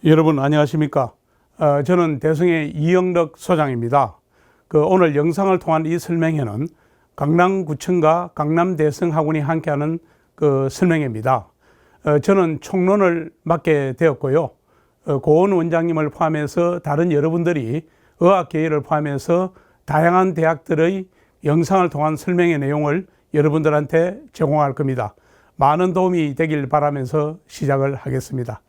여러분 안녕하십니까? 저는 대성의 이영덕 소장입니다. 오늘 영상을 통한 이 설명회는 강남구청과 강남대성학원이 함께하는 설명회입니다. 저는 총론을 맡게 되었고요. 고은 원장님을 포함해서 다른 여러분들이 의학계열을 포함해서 다양한 대학들의 영상을 통한 설명회 내용을 여러분들한테 제공할 겁니다. 많은 도움이 되길 바라면서 시작을 하겠습니다.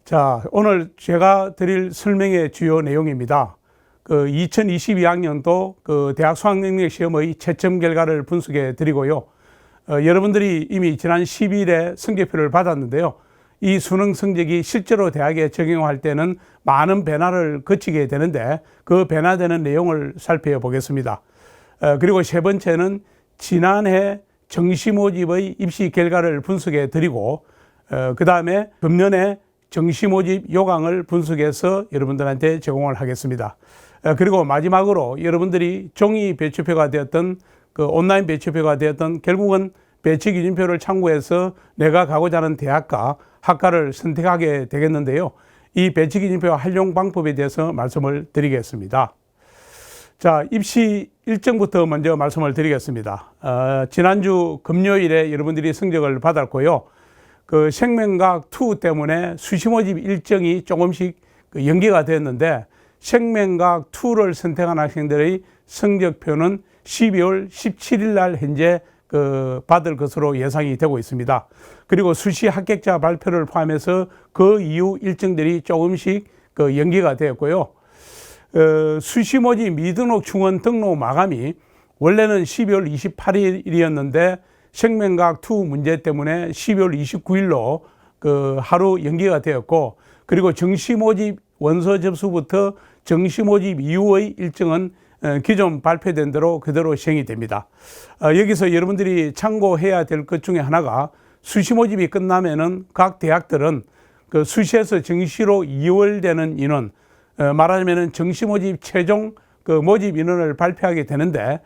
자, 오늘 제가 드릴 설명의 주요 내용입니다. 2022학년도 대학 수학능력 시험의 채점 결과를 분석해 드리고요. 여러분들이 이미 지난 10일에 성적표를 받았는데요. 이 수능 성적이 실제로 대학에 적용할 때는 많은 변화를 거치게 되는데 그 변화되는 내용을 살펴보겠습니다. 그리고 세 번째는 지난해 정시 모집의 입시 결과를 분석해 드리고 그 다음에 금년에 정시 모집 요강을 분석해서 여러분들한테 제공을 하겠습니다. 그리고 마지막으로 여러분들이 종이 배치표가 되었던 온라인 배치표가 되었던 결국은 배치 기준표를 참고해서 내가 가고자 하는 대학과 학과를 선택하게 되겠는데요. 이 배치 기준표 활용 방법에 대해서 말씀을 드리겠습니다. 자, 입시 일정부터 먼저 말씀을 드리겠습니다. 지난주 금요일에 여러분들이 성적을 받았고요. 생명과학 2 때문에 수시 모집 일정이 조금씩 연기가 됐는데 생명과학 2를 선택한 학생들의 성적표는 12월 17일 날 현재 받을 것으로 예상이 되고 있습니다. 그리고 수시 합격자 발표를 포함해서 그 이후 일정들이 조금씩 연기가 되었고요. 수시 모집 미등록 충원 등록 마감이 원래는 12월 28일이었는데 생명과학 2 문제 때문에 12월 29일로 하루 연기가 되었고, 그리고 정시 모집 원서 접수부터 정시 모집 이후의 일정은 기존 발표된 대로 그대로 시행이 됩니다. 여기서 여러분들이 참고해야 될 것 중에 하나가 수시 모집이 끝나면은 각 대학들은 수시에서 정시로 이월되는 인원, 말하자면은 정시 모집 최종 모집 인원을 발표하게 되는데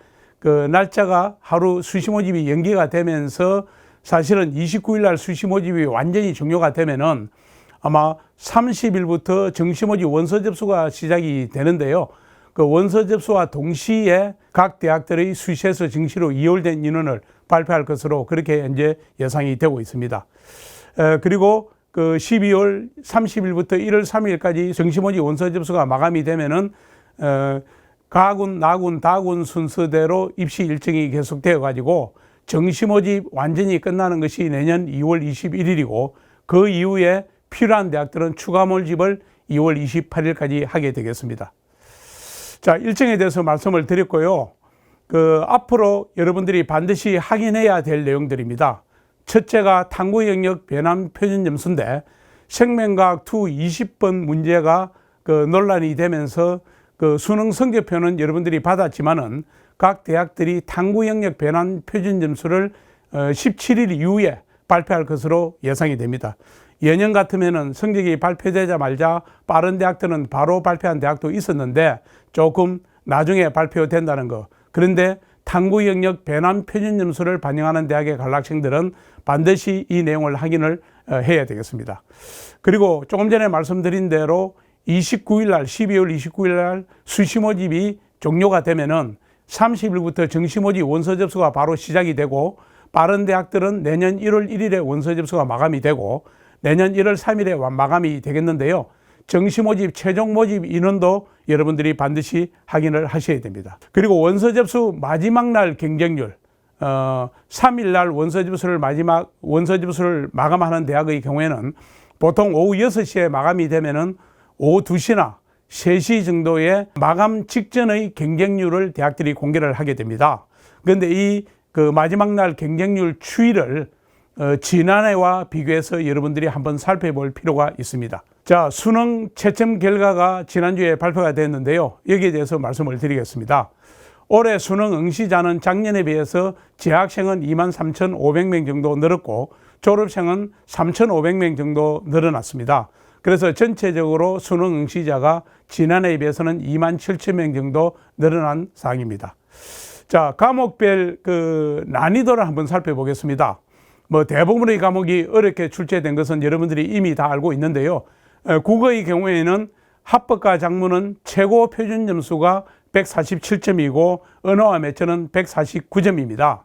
날짜가 하루 수시 모집이 연기가 되면서 사실은 29일 날 수시 모집이 완전히 종료가 되면은 아마 30일부터 정시 모집 원서 접수가 시작이 되는데요. 원서 접수와 동시에 각 대학들의 수시에서 정시로 이월된 인원을 발표할 것으로 그렇게 현재 예상이 되고 있습니다. 그리고 12월 30일부터 1월 3일까지 정시 모집 원서 접수가 마감이 되면은 가군, 나군, 다군 순서대로 입시 일정이 계속되어 가지고 정시 모집 완전히 끝나는 것이 내년 2월 21일이고 그 이후에 필요한 대학들은 추가 모집을 2월 28일까지 하게 되겠습니다. 자, 일정에 대해서 말씀을 드렸고요. 앞으로 여러분들이 반드시 확인해야 될 내용들입니다. 첫째가 탐구 영역 변환 표준 점수인데 생명과학 2 20번 문제가 논란이 되면서 수능 성적표는 여러분들이 받았지만은 각 대학들이 탐구 영역 변환 표준 점수를 17일 이후에 발표할 것으로 예상이 됩니다. 예년 같으면은 성적이 발표되자마자 빠른 대학들은 바로 발표한 대학도 있었는데 조금 나중에 발표된다는 거. 그런데 탐구 영역 변환 표준 점수를 반영하는 대학에 갈 학생들은 반드시 이 내용을 확인을 해야 되겠습니다. 그리고 조금 전에 말씀드린 대로 12월 29일 날 수시 모집이 종료가 되면은 30일부터 정시 모집 원서 접수가 바로 시작이 되고 빠른 대학들은 내년 1월 1일에 원서 접수가 마감이 되고 내년 1월 3일에 마감이 되겠는데요. 정시 모집 최종 모집 인원도 여러분들이 반드시 확인을 하셔야 됩니다. 그리고 원서 접수 마지막 날 경쟁률 3일 날 원서 접수를 마감하는 대학의 경우에는 보통 오후 6시에 마감이 되면은 오후 2시나 3시 정도의 마감 직전의 경쟁률을 대학들이 공개를 하게 됩니다. 그런데 이 마지막 날 경쟁률 추이를 지난해와 비교해서 여러분들이 한번 살펴볼 필요가 있습니다. 자, 수능 채점 결과가 지난주에 발표가 됐는데요. 여기에 대해서 말씀을 드리겠습니다. 올해 수능 응시자는 작년에 비해서 재학생은 23,500명 정도 늘었고 졸업생은 3,500명 정도 늘어났습니다. 그래서 전체적으로 수능 응시자가 지난해에 비해서는 27,000명 정도 늘어난 상황입니다. 자, 과목별 난이도를 한번 살펴보겠습니다. 대부분의 과목이 어렵게 출제된 것은 여러분들이 이미 다 알고 있는데요. 국어의 경우에는 합법과 작문은 최고 표준 점수가 147점이고 언어와 매체는 149점입니다.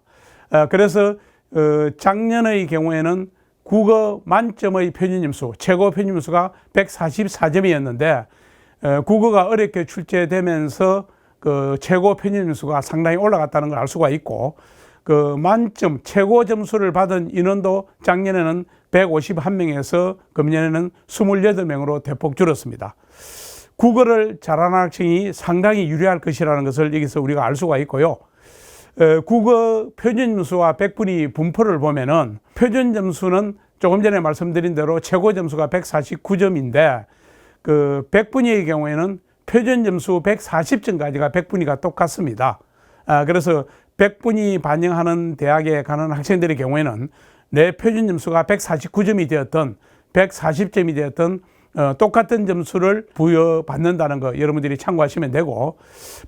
그래서 작년의 경우에는 국어 만점의 표준 점수, 최고 표준 점수가 144점이었는데 국어가 어렵게 출제되면서 그 최고 표준 점수가 상당히 올라갔다는 걸 알 수가 있고, 그 만점 최고 점수를 받은 인원도 작년에는 151명에서 금년에는 28명으로 대폭 줄었습니다. 국어를 잘하는 학생이 상당히 유리할 것이라는 것을 여기서 우리가 알 수가 있고요. 국어 표준 점수와 백분위 분포를 보면은 표준 점수는 조금 전에 말씀드린 대로 최고 점수가 149점인데 그 백분위의 경우에는 표준 점수 140점까지가 백분위가 똑같습니다. 그래서 백분위 반영하는 대학에 가는 학생들의 경우에는 내 표준 점수가 149점이 되었던 140점이 되었던 똑같은 점수를 부여받는다는 거 여러분들이 참고하시면 되고,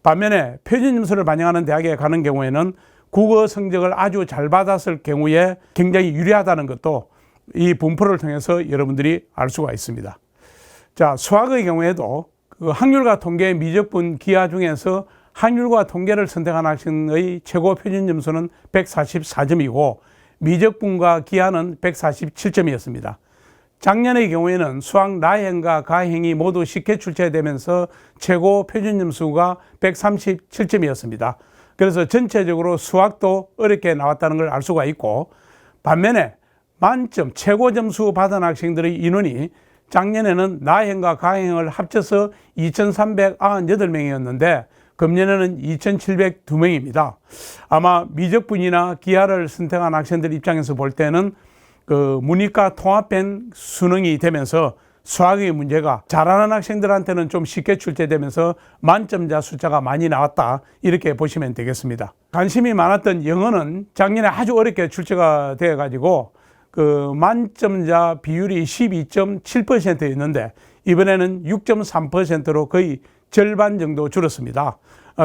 반면에 표준 점수를 반영하는 대학에 가는 경우에는 국어 성적을 아주 잘 받았을 경우에 굉장히 유리하다는 것도 이 분포를 통해서 여러분들이 알 수가 있습니다. 자, 수학의 경우에도 그 학률과 통계 미적분 기하 중에서 학률과 통계를 선택한 학생의 최고 표준 점수는 144점이고 미적분과 기하는 147점이었습니다. 작년의 경우에는 수학 나행과 가행이 모두 쉽게 출제되면서 최고 표준 점수가 137점이었습니다. 그래서 전체적으로 수학도 어렵게 나왔다는 걸 알 수가 있고, 반면에 만점 최고 점수 받은 학생들의 인원이 작년에는 나행과 가행을 합쳐서 2,398명이었는데 금년에는 2,702명입니다. 아마 미적분이나 기하를 선택한 학생들 입장에서 볼 때는 그 문이과 통합된 수능이 되면서 수학의 문제가 잘하는 학생들한테는 좀 쉽게 출제되면서 만점자 숫자가 많이 나왔다, 이렇게 보시면 되겠습니다. 관심이 많았던 영어는 작년에 아주 어렵게 출제가 되어 가지고 그 만점자 비율이 12.7%였는데 이번에는 6.3%로 거의 절반 정도 줄었습니다.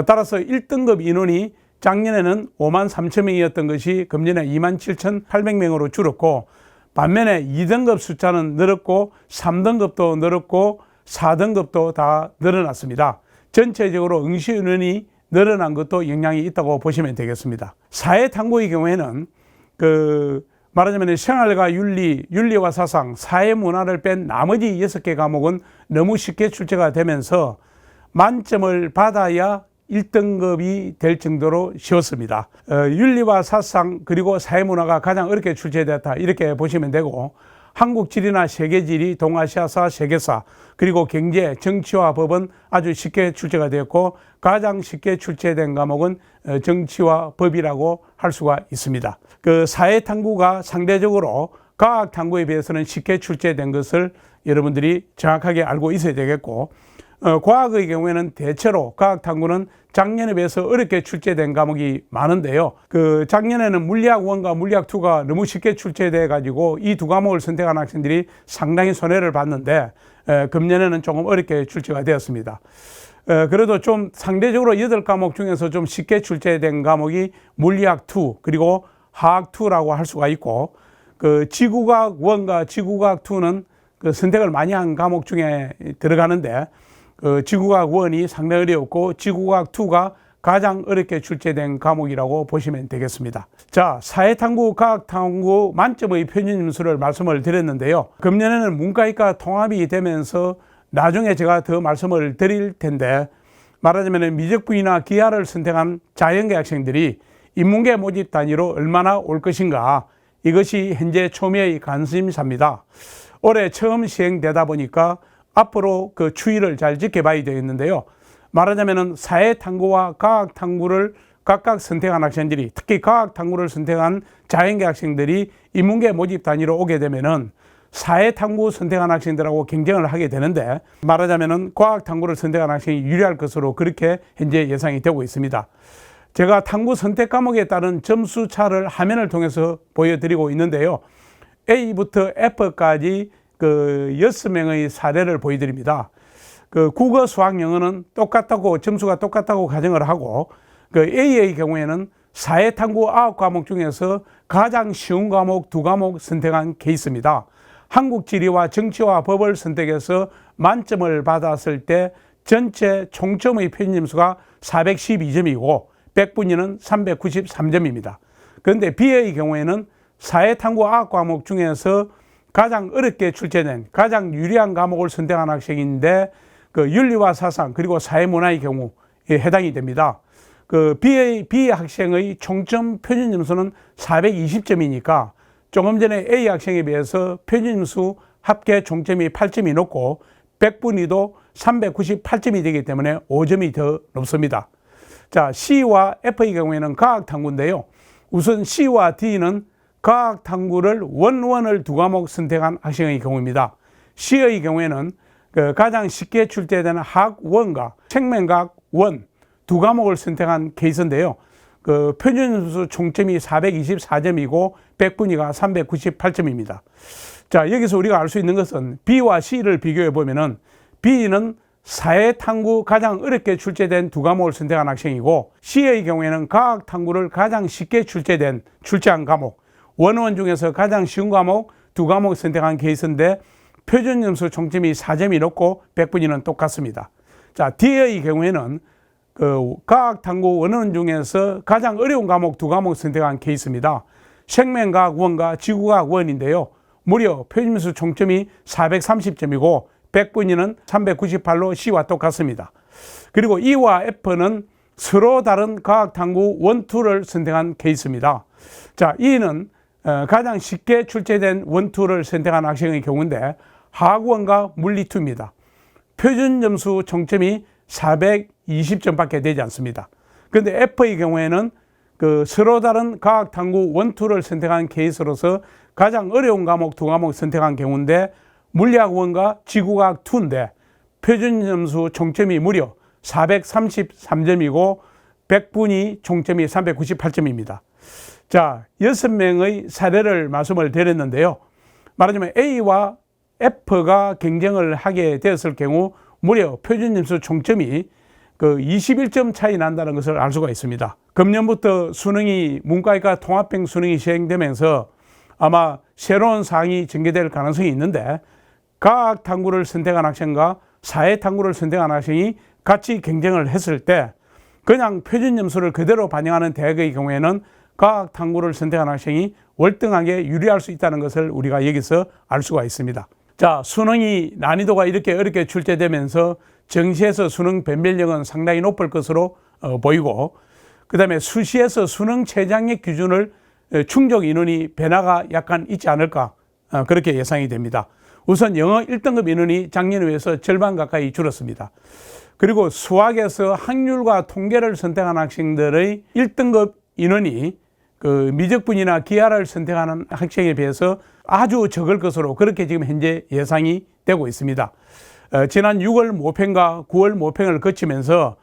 따라서 1등급 인원이 작년에는 53,000명이었던 것이 금년에 27,800명으로 줄었고, 반면에 2등급 숫자는 늘었고 3등급도 늘었고 4등급도 다 늘어났습니다. 전체적으로 응시 인원이 늘어난 것도 영향이 있다고 보시면 되겠습니다. 사회탐구의 경우에는 말하자면 생활과 윤리와 사상, 사회문화를 뺀 나머지 6개 과목은 너무 쉽게 출제가 되면서 만점을 받아야 1등급이 될 정도로 쉬웠습니다. 윤리와 사상 그리고 사회문화가 가장 어렵게 출제되었다, 이렇게 보시면 되고, 한국지리나 세계지리, 동아시아사, 세계사 그리고 경제, 정치와 법은 아주 쉽게 출제가 되었고 가장 쉽게 출제된 과목은 정치와 법이라고 할 수가 있습니다. 그 사회탐구가 상대적으로 과학탐구에 비해서는 쉽게 출제된 것을 여러분들이 정확하게 알고 있어야 되겠고, 과학의 경우에는 대체로 과학탐구는 작년에 비해서 어렵게 출제된 과목이 많은데요. 그 작년에는 물리학 1과 물리학 2가 너무 쉽게 출제돼 가지고 이 두 과목을 선택한 학생들이 상당히 손해를 봤는데 금년에는 조금 어렵게 출제가 되었습니다. 그래도 좀 상대적으로 8과목 중에서 좀 쉽게 출제된 과목이 물리학 2 그리고 화학 2라고 할 수가 있고, 그 지구과학 1과 지구과학 2는 그 선택을 많이 한 과목 중에 들어가는데 지구과학 1이 상당히 어려웠고 지구과학 2가 가장 어렵게 출제된 과목이라고 보시면 되겠습니다. 자, 사회탐구, 과학탐구 만점의 표준 점수를 말씀을 드렸는데요. 금년에는 문과이과 통합이 되면서 나중에 제가 더 말씀을 드릴 텐데, 말하자면 미적분이나 기하를 선택한 자연계 학생들이 인문계 모집 단위로 얼마나 올 것인가, 이것이 현재 초미의 관심사입니다. 올해 처음 시행되다 보니까 앞으로 그 추이를 잘 지켜봐야 되겠는데요. 말하자면 사회탐구와 과학탐구를 각각 선택한 학생들이, 특히 과학탐구를 선택한 자연계 학생들이 인문계 모집 단위로 오게 되면은 사회탐구 선택한 학생들하고 경쟁을 하게 되는데, 말하자면 과학탐구를 선택한 학생이 유리할 것으로 그렇게 현재 예상이 되고 있습니다. 제가 탐구 선택 과목에 따른 점수 차를 화면을 통해서 보여드리고 있는데요. A부터 F까지 그 6명의 사례를 보여드립니다. 그 국어, 수학, 영어는 똑같다고, 점수가 똑같다고 가정을 하고, 그 A의 경우에는 사회탐구 9과목 중에서 가장 쉬운 과목 2과목 선택한 케이스입니다. 한국 지리와 정치와 법을 선택해서 만점을 받았을 때 전체 총점의 표준점수가 412점이고 100분위는 393점입니다. 그런데 B의 경우에는 사회탐구 악학 과목 중에서 가장 어렵게 출제된 가장 유리한 과목을 선택한 학생인데 그 윤리와 사상 그리고 사회문화의 경우에 해당이 됩니다. 그 B 학생의 총점 표준점수는 420점이니까 조금 전에 A 학생에 비해서 표준점수 합계 총점이 8점이 높고 100분위도 398점이 되기 때문에 5점이 더 높습니다. 자, C와 F의 경우에는 과학탐구인데요. 우선 C와 D는 과학탐구를 원을 두 과목 선택한 학생의 경우입니다. C의 경우에는 가장 쉽게 출제되는 학원과 생명과학 원 두 과목을 선택한 케이스인데요. 그 표준점수 총점이 424점이고 100분위가 398점입니다. 자, 여기서 우리가 알 수 있는 것은 B와 C를 비교해 보면은 B는 사회탐구 가장 어렵게 출제된 두 과목을 선택한 학생이고 C의 경우에는 과학탐구를 가장 쉽게 출제한 과목 원원 중에서 가장 쉬운 과목 두 과목을 선택한 케이스인데 표준점수 총점이 4점이 높고 100분위는 똑같습니다. 자, D의 경우에는 그 과학탐구 원원 중에서 가장 어려운 과목 두 과목을 선택한 케이스입니다. 생명과학 원과 지구과학 원인데요. 무려 표준점수 총점이 430점이고 100분위는 398로 C와 똑같습니다. 그리고 E와 F는 서로 다른 과학탐구 원, 투를 선택한 케이스입니다. 자, E는 가장 쉽게 출제된 원, 투를 선택한 학생의 경우인데 화학원과 물리2입니다. 표준점수 총점이 420점밖에 되지 않습니다. 그런데 F의 경우에는 그 서로 다른 과학탐구 원, 투를 선택한 케이스로서 가장 어려운 과목 두 과목 선택한 경우인데 물리학원과 지구과학 2인데 표준점수 총점이 무려 433점이고 100분위 총점이 398점입니다. 자, 6명의 사례를 말씀을 드렸는데요. 말하자면 A와 F가 경쟁을 하게 되었을 경우 무려 표준점수 총점이 그 21점 차이 난다는 것을 알 수가 있습니다. 금년부터 수능이 문과이과 통합형 수능이 시행되면서 아마 새로운 사항이 전개될 가능성이 있는데 과학탐구를 선택한 학생과 사회탐구를 선택한 학생이 같이 경쟁을 했을 때 그냥 표준점수를 그대로 반영하는 대학의 경우에는 과학탐구를 선택한 학생이 월등하게 유리할 수 있다는 것을 우리가 여기서 알 수가 있습니다. 자, 수능이 난이도가 이렇게 어렵게 출제되면서 정시에서 수능 변별력은 상당히 높을 것으로 보이고 그 다음에 수시에서 수능 최장력 기준을 충족 인원이 변화가 약간 있지 않을까 그렇게 예상이 됩니다. 우선 영어 1등급 인원이 작년에 비해서 절반 가까이 줄었습니다. 그리고 수학에서 확률과 통계를 선택한 학생들의 1등급 인원이 그 미적분이나 기하를 선택하는 학생에 비해서 아주 적을 것으로 그렇게 지금 현재 예상이 되고 있습니다. 지난 6월 모평과 9월 모평을 거치면서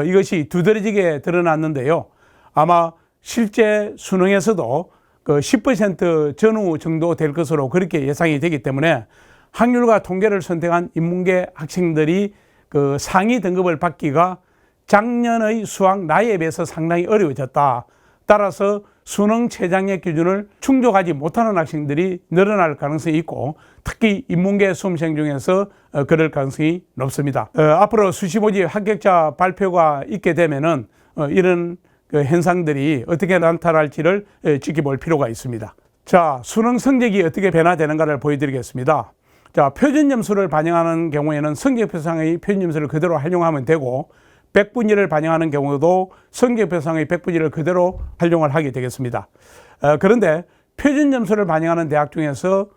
이것이 두드러지게 드러났는데요. 아마 실제 수능에서도 그 10% 전후 정도 될 것으로 그렇게 예상이 되기 때문에 확률과 통계를 선택한 인문계 학생들이 그 상위 등급을 받기가 작년의 수학 나이에 비해서 상당히 어려워졌다. 따라서 수능 최장력 기준을 충족하지 못하는 학생들이 늘어날 가능성이 있고 특히 인문계 수험생 중에서 그럴 가능성이 높습니다. 앞으로 수시 모집 합격자 발표가 있게 되면은 이런 그 현상들이 어떻게 나타날지를 지켜볼 필요가 있습니다. 자, 수능 성적이 어떻게 변화되는가를 보여드리겠습니다. 자, 표준점수를 반영하는 경우에는 성적표상의 표준점수를 그대로 활용하면 되고 100분위를 반영하는 경우도 성적표상의 100분위를 그대로 활용을 하게 되겠습니다. 그런데 표준점수를 반영하는 대학 중에서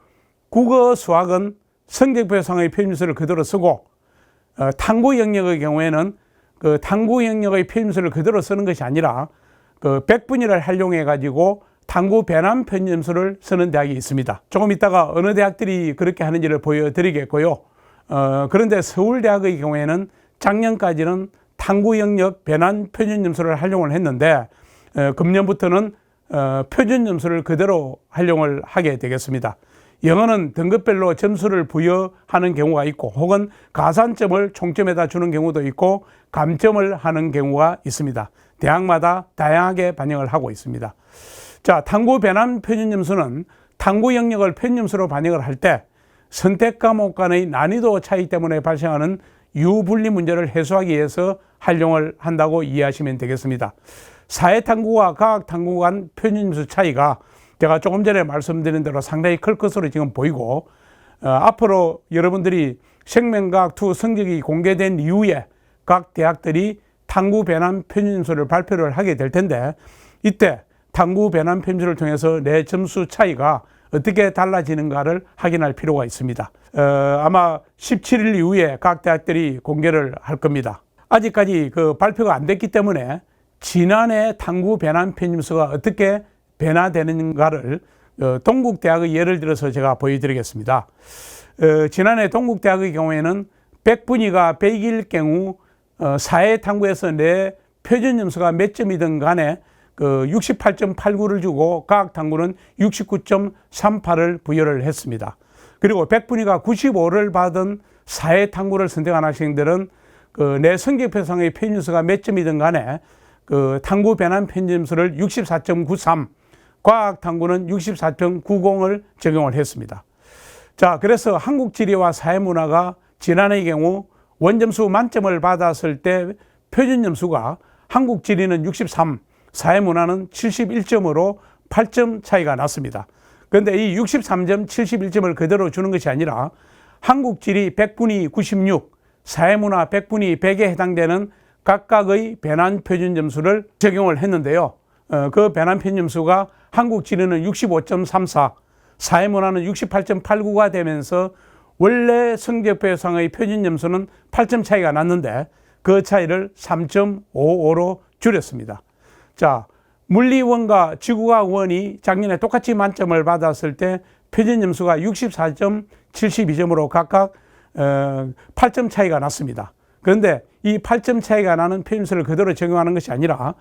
국어, 수학은 성적표상의 표준점수를 그대로 쓰고 탐구 영역의 경우에는 그 탐구 영역의 표준점수를 그대로 쓰는 것이 아니라 그 100분위를 활용해 가지고 탐구 변환 표준점수를 쓰는 대학이 있습니다. 조금 이따가 어느 대학들이 그렇게 하는지를 보여드리겠고요. 그런데 서울대학의 경우에는 작년까지는 탐구 영역 변환 표준점수를 활용을 했는데 금년부터는 표준점수를 그대로 활용을 하게 되겠습니다. 영어는 등급별로 점수를 부여하는 경우가 있고 혹은 가산점을 총점에다 주는 경우도 있고 감점을 하는 경우가 있습니다. 대학마다 다양하게 반영을 하고 있습니다. 자, 탐구 변환 표준점수는 탐구 영역을 표준점수로 반영을 할 때 선택 과목 간의 난이도 차이 때문에 발생하는 유분리 문제를 해소하기 위해서 활용을 한다고 이해하시면 되겠습니다. 사회탐구와 과학탐구 간 표준점수 차이가 제가 조금 전에 말씀드린 대로 상당히 클 것으로 지금 보이고, 앞으로 여러분들이 생명과학2 성적이 공개된 이후에 각 대학들이 탐구 배남 표준점수를 발표를 하게 될 텐데, 이때 탐구 배남 표준점수를 통해서 내 점수 차이가 어떻게 달라지는가를 확인할 필요가 있습니다. 아마 17일 이후에 각 대학들이 공개를 할 겁니다. 아직까지 그 발표가 안 됐기 때문에 지난해 탐구 배남 표준점수가 어떻게 변화되는가를 동국대학의 예를 들어서 제가 보여드리겠습니다. 지난해 동국대학의 경우에는 100분위가 100일 경우 사회탐구에서 내 표준점수가 몇 점이든 간에 68.89를 주고 과학탐구는 69.38을 부여를 했습니다. 그리고 100분위가 95를 받은 사회탐구를 선택한 학생들은 내 성적표상의 표준점수가 몇 점이든 간에 탐구 배남 표준점수를 64.93, 과학탐구는 64.90을 적용을 했습니다. 자, 그래서 한국지리와 사회문화가 지난해의 경우 원점수 만점을 받았을 때 표준점수가 한국지리는 63, 사회문화는 71점으로 8점 차이가 났습니다. 그런데 이 63점, 71점을 그대로 주는 것이 아니라 한국지리 100분위 96, 사회문화 100분위 100에 해당되는 각각의 배남 표준점수를 적용을 했는데요. 그 배남 표준점수가 한국지리는 65.34, 사회문화는 68.89가 되면서 원래 성적표상의 표준점수는 8점 차이가 났는데 그 차이를 3.55로 줄였습니다. 자, 물리원과 지구과학원이 작년에 똑같이 만점을 받았을 때 표준점수가 64.72점으로 각각 8점 차이가 났습니다. 그런데 이 8점 차이가 나는 표준점수를 그대로 적용하는 것이 아니라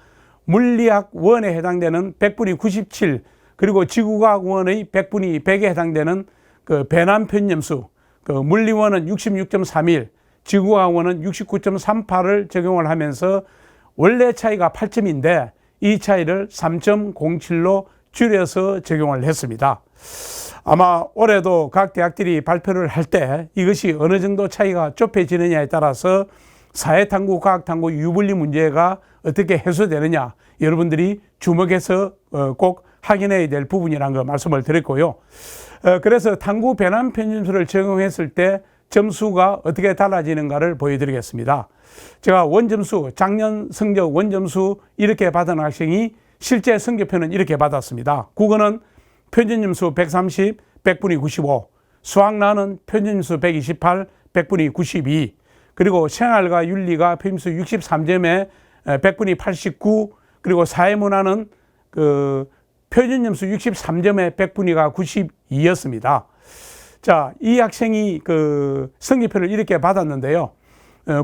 물리학원에 해당되는 100분위 97, 그리고 지구과학원의 100분위 100에 해당되는 그 배남 표준점수, 물리원은 66.31, 지구과학원은 69.38을 적용을 하면서 원래 차이가 8점인데 이 차이를 3.07로 줄여서 적용을 했습니다. 아마 올해도 각 대학들이 발표를 할 때 이것이 어느 정도 차이가 좁혀지느냐에 따라서 사회탐구, 과학탐구 유분리 문제가 어떻게 해소되느냐 여러분들이 주목해서 꼭 확인해야 될 부분이라는 거 말씀을 드렸고요. 그래서 탐구 배남 표준점수를 적용했을 때 점수가 어떻게 달라지는가를 보여드리겠습니다. 제가 원점수, 작년 성적 원점수 이렇게 받은 학생이 실제 성적표는 이렇게 받았습니다. 국어는 표준점수 130, 100분위 95, 수학나는 표준점수 128, 100분위 92, 그리고 생활과 윤리가 표준점수 63점에 100분위 89, 그리고 사회문화는 표준점수 63점에 100분위가 92였습니다. 자, 이 학생이 성적표를 이렇게 받았는데요.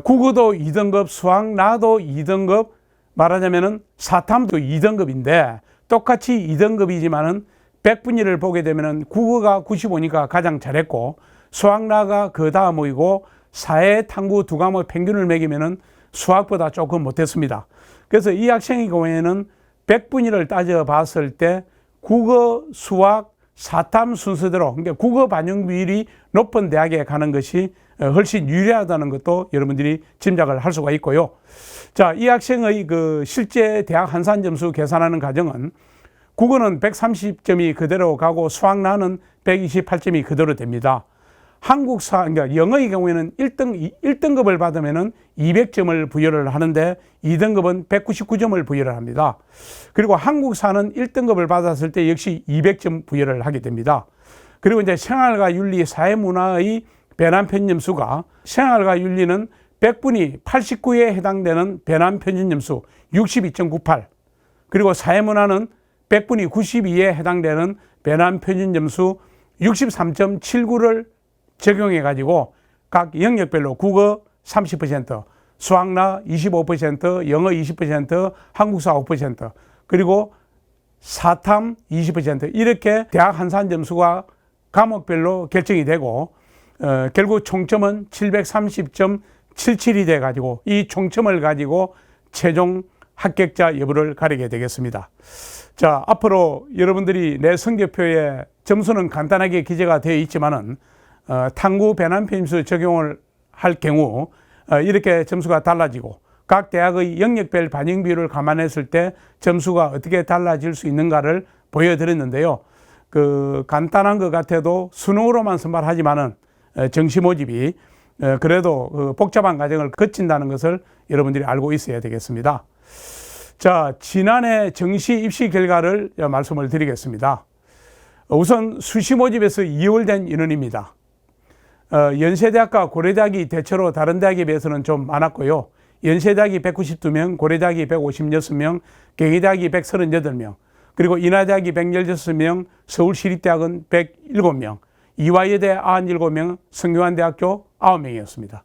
국어도 2등급, 수학나도 2등급, 말하자면은 사탐도 2등급인데 똑같이 2등급이지만은 100분위를 보게 되면은 국어가 95니까 가장 잘했고 수학나가 그 다음이고 사회탐구 두 과목 평균을 매기면은 수학보다 조금 못했습니다. 그래서 이 학생의 경우에는 100분위를 따져봤을 때 국어, 수학, 사탐 순서대로, 그러니까 국어 반영 비율이 높은 대학에 가는 것이 훨씬 유리하다는 것도 여러분들이 짐작을 할 수가 있고요. 자, 이 학생의 실제 대학 한산 점수 계산하는 과정은 국어는 130점이 그대로 가고 수학나는 128점이 그대로 됩니다. 한국사, 그러니까 영어의 경우에는 1등급을 받으면은 200점을 부여를 하는데 2등급은 199점을 부여를 합니다. 그리고 한국사는 1등급을 받았을 때 역시 200점 부여를 하게 됩니다. 그리고 이제 생활과 윤리, 사회문화의 배남 표준점수가 생활과 윤리는 100분위 89에 해당되는 배남 표준점수 62.98, 그리고 사회문화는 100분위 92에 해당되는 배남 표준점수 63.79를 적용해 가지고 각 영역별로 국어 30%, 수학나 25%, 영어 20%, 한국사 5%, 그리고 사탐 20% 이렇게 대학 한산 점수가 과목별로 결정이 되고 결국 총점은 730.77이 돼 가지고 이 총점을 가지고 최종 합격자 여부를 가리게 되겠습니다. 자, 앞으로 여러분들이 내 성적표에 점수는 간단하게 기재가 되어 있지만은 탐구 배남 편입수 적용을 할 경우 이렇게 점수가 달라지고 각 대학의 영역별 반영 비율을 감안했을 때 점수가 어떻게 달라질 수 있는가를 보여드렸는데요. 간단한 것 같아도 수능으로만 선발하지만은 정시 모집이 그래도 복잡한 과정을 거친다는 것을 여러분들이 알고 있어야 되겠습니다. 자, 지난해 정시 입시 결과를 말씀을 드리겠습니다. 우선 수시 모집에서 2월 된 인원입니다. 연세대학과 고려대학이 대체로 다른 대학에 비해서는 좀 많았고요. 연세대학이 192명, 고려대학이 156명, 경희대학이 138명, 그리고 인하대학이 116명, 서울시립대학은 107명, 이화여대 97명, 성균관대학교 9명이었습니다.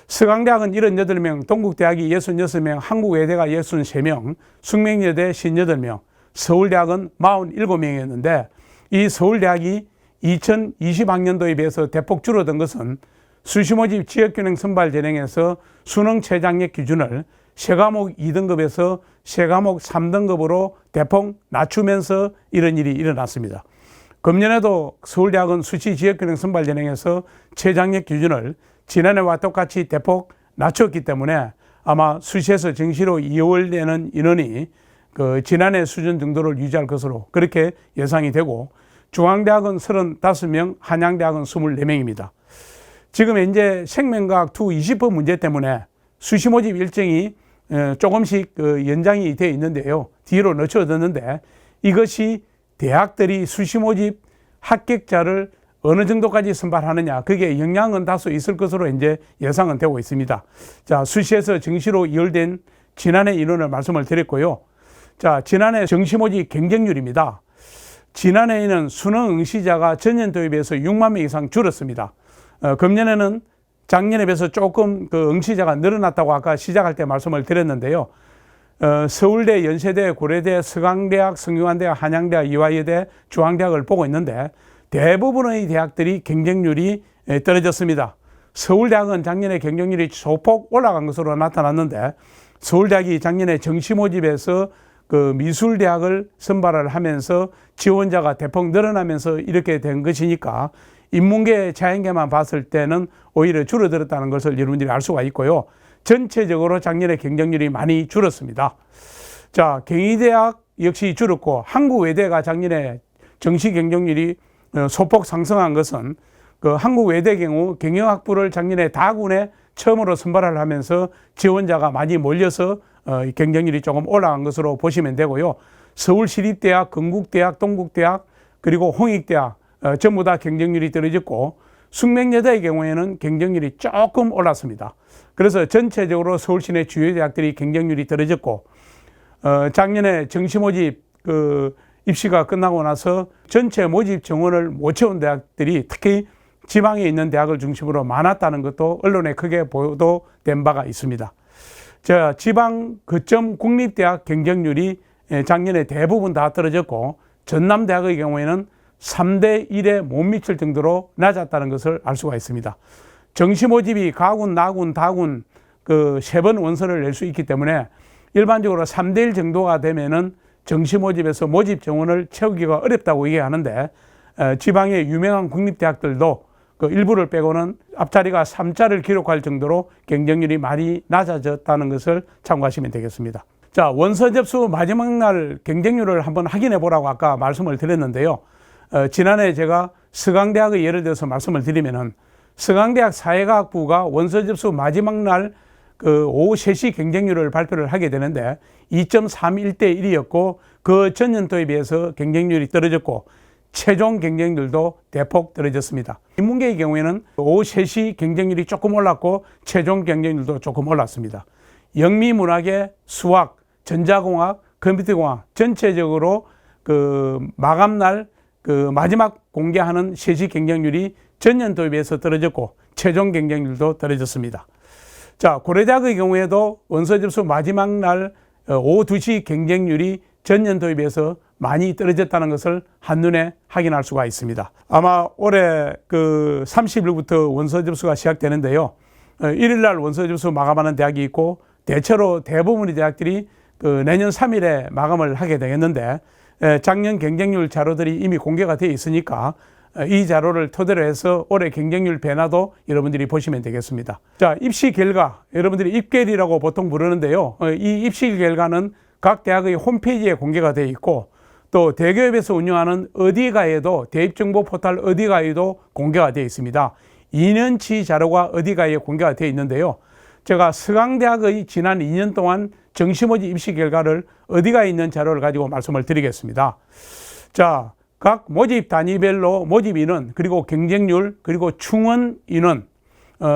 서강대학은 78명, 동국대학이 66명, 한국외대가 63명, 숙명여대 58명, 서울대학은 47명이었는데 이 서울대학이 2020학년도에 비해서 대폭 줄어든 것은 수시모집 지역균형 선발 전형에서 수능 최장력 기준을 세과목 2등급에서 세과목 3등급으로 대폭 낮추면서 이런 일이 일어났습니다. 금년에도 서울대학은 수시 지역균형 선발 전형에서 최장력 기준을 지난해와 똑같이 대폭 낮췄기 때문에 아마 수시에서 정시로 이월되는 인원이 지난해 수준 정도를 유지할 것으로 그렇게 예상이 되고, 중앙대학은 35명, 한양대학은 24명입니다. 지금 현재 생명과학 투 20% 문제 때문에 수시 모집 일정이 조금씩 연장이 되어 있는데요. 뒤로 늦춰졌는데 이것이 대학들이 수시 모집 합격자를 어느 정도까지 선발하느냐, 그게 영향은 다소 있을 것으로 이제 예상은 되고 있습니다. 자, 수시에서 정시로 이월된 지난해 인원을 말씀을 드렸고요. 자, 지난해 정시 모집 경쟁률입니다. 지난해에는 수능 응시자가 전년도에 비해서 6만 명 이상 줄었습니다. 금년에는 작년에 비해서 조금 응시자가 늘어났다고 아까 시작할 때 말씀을 드렸는데요. 서울대, 연세대, 고려대, 서강대학, 성균관대학, 한양대학, 이화여대, 중앙대학을 보고 있는데 대부분의 대학들이 경쟁률이 떨어졌습니다. 서울대학은 작년에 경쟁률이 소폭 올라간 것으로 나타났는데 서울대학이 작년에 정시 모집에서 미술대학을 선발을 하면서 지원자가 대폭 늘어나면서 이렇게 된 것이니까 인문계, 자연계만 봤을 때는 오히려 줄어들었다는 것을 여러분들이 알 수가 있고요. 전체적으로 작년에 경쟁률이 많이 줄었습니다. 자, 경희대학 역시 줄었고 한국외대가 작년에 정시 경쟁률이 소폭 상승한 것은 한국외대 경우 경영학부를 작년에 다군에 처음으로 선발을 하면서 지원자가 많이 몰려서 경쟁률이 조금 올라간 것으로 보시면 되고요. 서울시립대학, 건국대학, 동국대학, 그리고 홍익대학 전부 다 경쟁률이 떨어졌고, 숙명여대의 경우에는 경쟁률이 조금 올랐습니다. 그래서 전체적으로 서울시내 주요 대학들이 경쟁률이 떨어졌고, 작년에 정시 모집 입시가 끝나고 나서 전체 모집 정원을 못 채운 대학들이 특히 지방에 있는 대학을 중심으로 많았다는 것도 언론에 크게 보도된 바가 있습니다. 자, 지방 거점 국립대학 경쟁률이 작년에 대부분 다 떨어졌고, 전남대학의 경우에는 3대 1에 못 미칠 정도로 낮았다는 것을 알 수가 있습니다. 정시 모집이 가군, 나군, 다군 세 번 원서를 낼 수 있기 때문에 일반적으로 3대 1 정도가 되면은 정시 모집에서 모집 정원을 채우기가 어렵다고 얘기하는데, 지방의 유명한 국립대학들도 일부를 빼고는 앞자리가 3자를 기록할 정도로 경쟁률이 많이 낮아졌다는 것을 참고하시면 되겠습니다. 자, 원서 접수 마지막 날 경쟁률을 한번 확인해 보라고 아까 말씀을 드렸는데요. 지난해 제가 서강대학의 예를 들어서 말씀을 드리면은 서강대학 사회과학부가 원서 접수 마지막 날 오후 3시 경쟁률을 발표를 하게 되는데 2.31대 1이었고 그 전년도에 비해서 경쟁률이 떨어졌고 최종 경쟁률도 대폭 떨어졌습니다. 인문계의 경우에는 오후 3시 경쟁률이 조금 올랐고 최종 경쟁률도 조금 올랐습니다. 영미문학의 수학, 전자공학, 컴퓨터공학 전체적으로 마감날 마지막 공개하는 3시 경쟁률이 전년도에 비해서 떨어졌고 최종 경쟁률도 떨어졌습니다. 자, 고려대학의 경우에도 원서 접수 마지막 날 오후 2시 경쟁률이 전년도에 비해서 많이 떨어졌다는 것을 한눈에 확인할 수가 있습니다. 아마 올해 30일부터 원서 접수가 시작되는데요. 1일 날 원서 접수 마감하는 대학이 있고 대체로 대부분의 대학들이 내년 3일에 마감을 하게 되겠는데 작년 경쟁률 자료들이 이미 공개가 되어 있으니까 이 자료를 토대로 해서 올해 경쟁률 변화도 여러분들이 보시면 되겠습니다. 자, 입시 결과, 여러분들이 입결이라고 보통 부르는데요. 이 입시 결과는 각 대학의 홈페이지에 공개가 되어 있고, 또 대기업에서 운영하는 어디가에도, 대입정보 포털 어디가에도 공개가 되어 있습니다. 2년치 자료가 어디가에 공개가 되어 있는데요. 제가 서강대학의 지난 2년 동안 정시모집 입시 결과를 어디가에 있는 자료를 가지고 말씀을 드리겠습니다. 자, 각 모집 단위별로 모집 인원, 그리고 경쟁률, 그리고 충원 인원.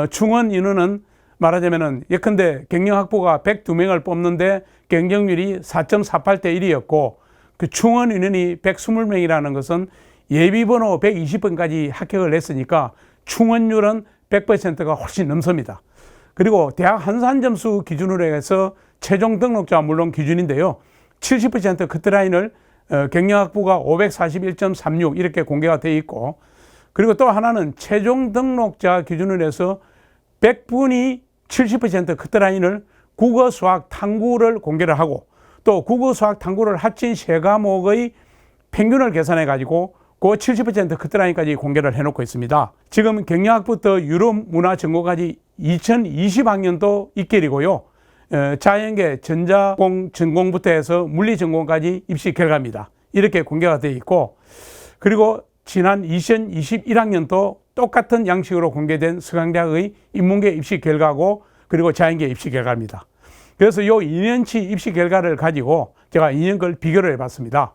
충원 인원은 말하자면은 예컨대 경영학부가 102명을 뽑는데 경쟁률이 4.48대 1이었고, 그 충원 인원이 120명이라는 것은 예비번호 120번까지 합격을 했으니까 충원율은 100%가 훨씬 넘습니다. 그리고 대학 한산 점수 기준으로 해서 최종 등록자 물론 기준인데요. 70% 커트라인을 경영학부가 541.36 이렇게 공개가 되어 있고, 그리고 또 하나는 최종 등록자 기준으로 해서 100분이 70% 커트라인을 국어, 수학, 탐구를 공개를 하고, 또 국어, 수학, 탐구를 합친 세 과목의 평균을 계산해 가지고 그 70% 커트라인까지 공개를 해놓고 있습니다. 지금 경영학부터 유럽문화전공까지 2020학년도 입결이고요. 자연계, 전자공 전공부터 해서 물리전공까지 입시 결과입니다. 이렇게 공개가 되어 있고, 그리고 지난 2021학년도 똑같은 양식으로 공개된 서강대학의 인문계 입시 결과고, 그리고 자연계 입시 결과입니다. 그래서 이 2년치 입시 결과를 가지고 제가 2년걸 비교를 해봤습니다.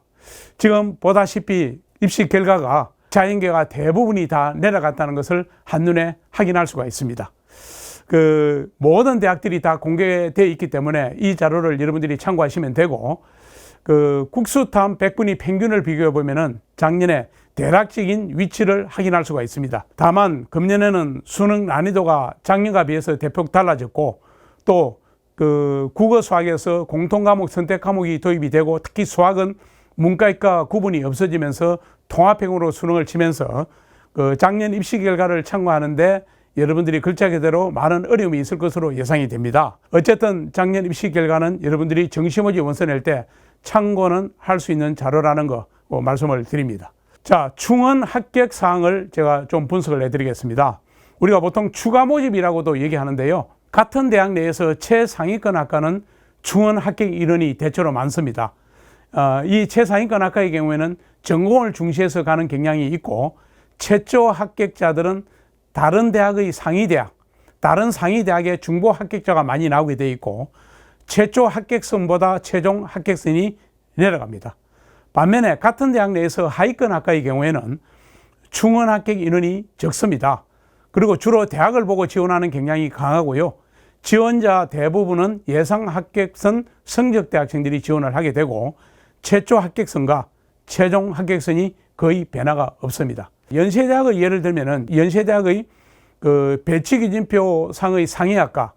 지금 보다시피 입시 결과가 자연계가 대부분이 다 내려갔다는 것을 한눈에 확인할 수가 있습니다. 그 모든 대학들이 다 공개되어 있기 때문에 이 자료를 여러분들이 참고하시면 되고, 그 국수탐 100분위 평균을 비교해 보면은 작년에 대략적인 위치를 확인할 수가 있습니다. 다만 금년에는 수능 난이도가 작년과 비해서 대폭 달라졌고, 또 그 국어 수학에서 공통 과목 선택 과목이 도입이 되고, 특히 수학은 문과이과 구분이 없어지면서 통합형으로 수능을 치면서 그 작년 입시 결과를 참고하는데 여러분들이 글자 그대로 많은 어려움이 있을 것으로 예상이 됩니다. 어쨌든 작년 입시 결과는 여러분들이 정시모집 원서 낼 때 참고는 할 수 있는 자료라는 거 말씀을 드립니다. 자, 충원 합격 사항을 제가 좀 분석을 해드리겠습니다. 우리가 보통 추가 모집이라고도 얘기하는데요. 같은 대학 내에서 최상위권 학과는 충원 합격 인원이 대체로 많습니다. 이 최상위권 학과의 경우에는 전공을 중시해서 가는 경향이 있고, 최초 합격자들은 다른 대학의 상위대학, 다른 상위대학의 중보 합격자가 많이 나오게 되어 있고, 최초 합격선보다 최종 합격선이 내려갑니다. 반면에 같은 대학 내에서 하위권 학과의 경우에는 충원 합격 인원이 적습니다. 그리고 주로 대학을 보고 지원하는 경향이 강하고요. 지원자 대부분은 예상 합격선 성적대 학생들이 지원을 하게 되고, 최초 합격선과 최종 합격선이 거의 변화가 없습니다. 연세대학의 예를 들면은 연세대학의 그 배치기준표 상의 상위학과,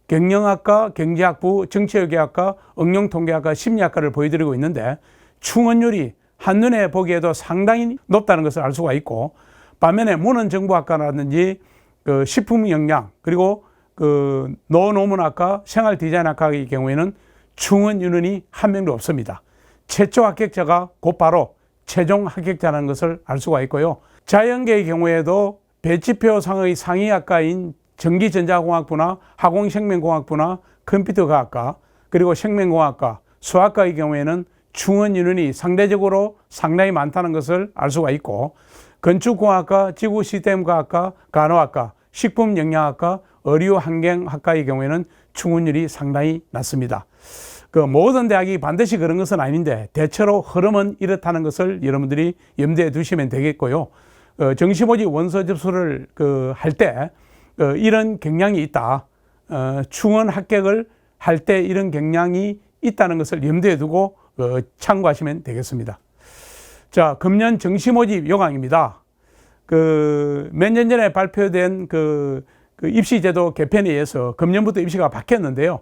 경영학과, 경제학부, 정치외교학과, 응용통계학과, 심리학과를 보여드리고 있는데 충원율이 한눈에 보기에도 상당히 높다는 것을 알 수가 있고, 반면에 문헌정보학과라든지 그 식품영양, 그리고 그 노노문학과, 생활디자인학과의 경우에는 충원 인원이 한 명도 없습니다. 최초 합격자가 곧바로 최종 합격자라는 것을 알 수가 있고요. 자연계의 경우에도 배치표 상의 상위학과인 전기전자공학부나 화공생명공학부나 컴퓨터과학과, 그리고 생명공학과, 수학과의 경우에는 충원 인원이 상대적으로 상당히 많다는 것을 알 수가 있고, 건축공학과, 지구시스템과학과, 간호학과, 식품영양학과, 의료환경학과의 경우에는 충원율이 상당히 낮습니다. 그 모든 대학이 반드시 그런 것은 아닌데 대체로 흐름은 이렇다는 것을 여러분들이 염두에 두시면 되겠고요. 정시모집 원서 접수를 할 때 이런 경향이 있다. 충원 합격을 할 때 이런 경향이 있다는 것을 염두에 두고 참고하시면 되겠습니다. 자, 금년 정시모집 요강입니다. 몇 년 전에 발표된 그 입시제도 개편에 의해서 금년부터 입시가 바뀌었는데요.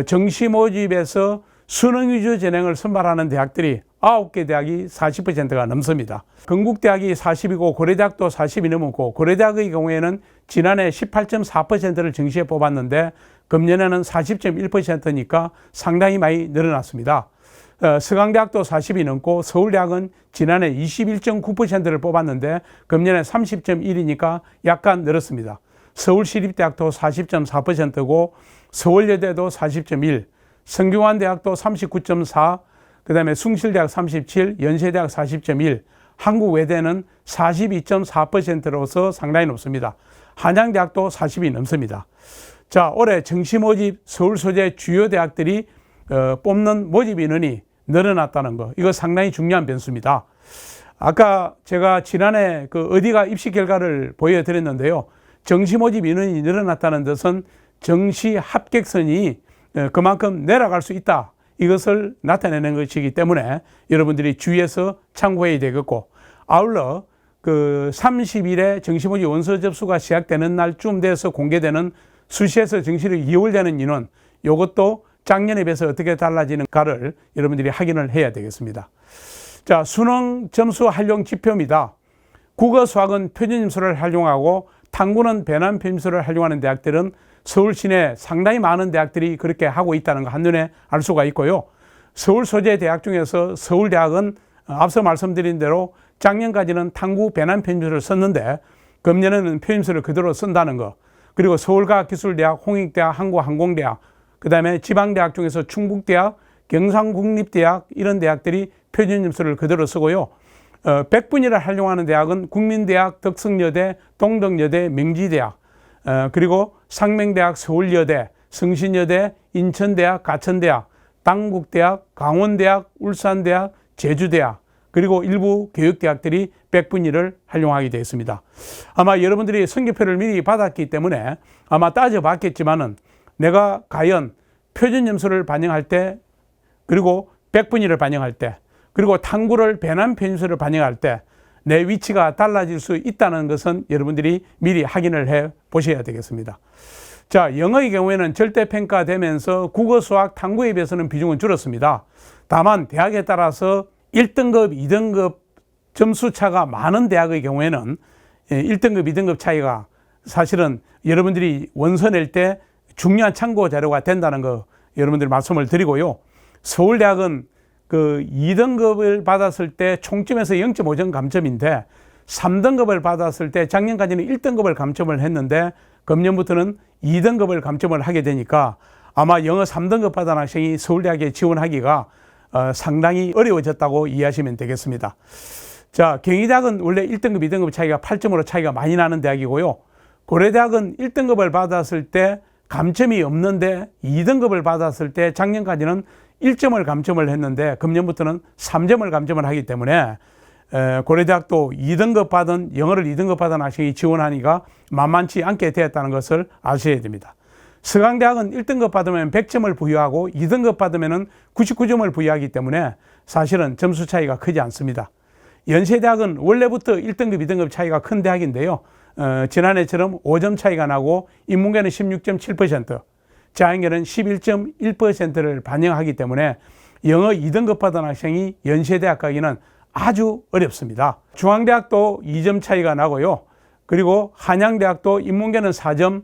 정시모집에서 수능 위주 전형을 선발하는 대학들이 9개 대학이 40%가 넘습니다. 건국대학이 40이고 고려대학도 40이 넘었고, 고려대학의 경우에는 지난해 18.4%를 정시에 뽑았는데 금년에는 40.1%니까 상당히 많이 늘어났습니다. 서강대학도 40이 넘고 서울대학은 지난해 21.9%를 뽑았는데 금년에 30.1이니까 약간 늘었습니다. 서울시립대학도 40.4%고 서울여대도 40.1, 성균관대학도 39.4, 그 다음에 숭실대학 37, 연세대학 40.1, 한국외대는 42.4%로서 상당히 높습니다. 한양대학도 40이 넘습니다. 자, 올해 정시 모집 서울 소재 주요 대학들이 뽑는 모집 인원이 늘어났다는 거, 이거 상당히 중요한 변수입니다. 아까 제가 지난해 어디가 입시 결과를 보여드렸는데요. 정시 모집 인원이 늘어났다는 뜻은 정시 합격선이 그만큼 내려갈 수 있다, 이것을 나타내는 것이기 때문에 여러분들이 주의해서 참고해야 되겠고, 아울러 30일에 정시 모집 원서 접수가 시작되는 날쯤 돼서 공개되는 수시에서 정시를 2월 되는 인원, 이것도 작년에 비해서 어떻게 달라지는가를 여러분들이 확인을 해야 되겠습니다. 자, 수능 점수 활용 지표입니다. 국어, 수학은 표준점수를 활용하고 탐구는 배남 표준점수를 활용하는 대학들은 서울 시내 상당히 많은 대학들이 그렇게 하고 있다는 거 한눈에 알 수가 있고요. 서울 소재 대학 중에서 서울대학은 앞서 말씀드린 대로 작년까지는 탐구 배남 표준점수를 썼는데 금년에는 표준점수를 그대로 쓴다는 거, 그리고 서울과학기술대학, 홍익대학, 한국항공대학, 그 다음에 지방대학 중에서 충북대학, 경상국립대학, 이런 대학들이 표준점수를 그대로 쓰고요. 100분위를 활용하는 대학은 국민대학, 덕성여대, 동덕여대, 명지대학, 그리고 상명대학, 서울여대, 성신여대, 인천대학, 가천대학, 당국대학, 강원대학, 울산대학, 제주대학, 그리고 일부 교육대학들이 100분위를 활용하게 되어 있습니다. 아마 여러분들이 성적표를 미리 받았기 때문에 아마 따져봤겠지만은 내가 과연 표준점수를 반영할 때, 그리고 100분위를 반영할 때, 그리고 탐구를 배남 표준점수를 반영할 때 내 위치가 달라질 수 있다는 것은 여러분들이 미리 확인을 해 보셔야 되겠습니다. 자, 영어의 경우에는 절대평가되면서 국어, 수학, 탐구에 비해서는 비중은 줄었습니다. 다만 대학에 따라서 1등급, 2등급 점수 차가 많은 대학의 경우에는 1등급, 2등급 차이가 사실은 여러분들이 원서 낼 때 중요한 참고 자료가 된다는 거 여러분들 말씀을 드리고요. 서울대학은 2등급을 받았을 때 총점에서 0.5점 감점인데 3등급을 받았을 때 작년까지는 1등급을 감점을 했는데 금년부터는 2등급을 감점을 하게 되니까 아마 영어 3등급 받은 학생이 서울대학에 지원하기가 상당히 어려워졌다고 이해하시면 되겠습니다. 자, 경희대학은 원래 1등급, 2등급 차이가 8점으로 차이가 많이 나는 대학이고요. 고려대학은 1등급을 받았을 때 감점이 없는데 2등급을 받았을 때 작년까지는 1점을 감점을 했는데 금년부터는 3점을 감점을 하기 때문에 고려대학도 2등급 받은, 영어를 2등급 받은 학생이 지원하니까 만만치 않게 되었다는 것을 아셔야 됩니다. 서강대학은 1등급 받으면 100점을 부여하고 2등급 받으면 99점을 부여하기 때문에 사실은 점수 차이가 크지 않습니다. 연세대학은 원래부터 1등급, 2등급 차이가 큰 대학인데요. 지난해처럼 5점 차이가 나고 인문계는 16.7%, 자연계는 11.1%를 반영하기 때문에 영어 2등급 받은 학생이 연세대학 가기는 아주 어렵습니다. 중앙대학도 2점 차이가 나고요. 그리고 한양대학도 인문계는 4점,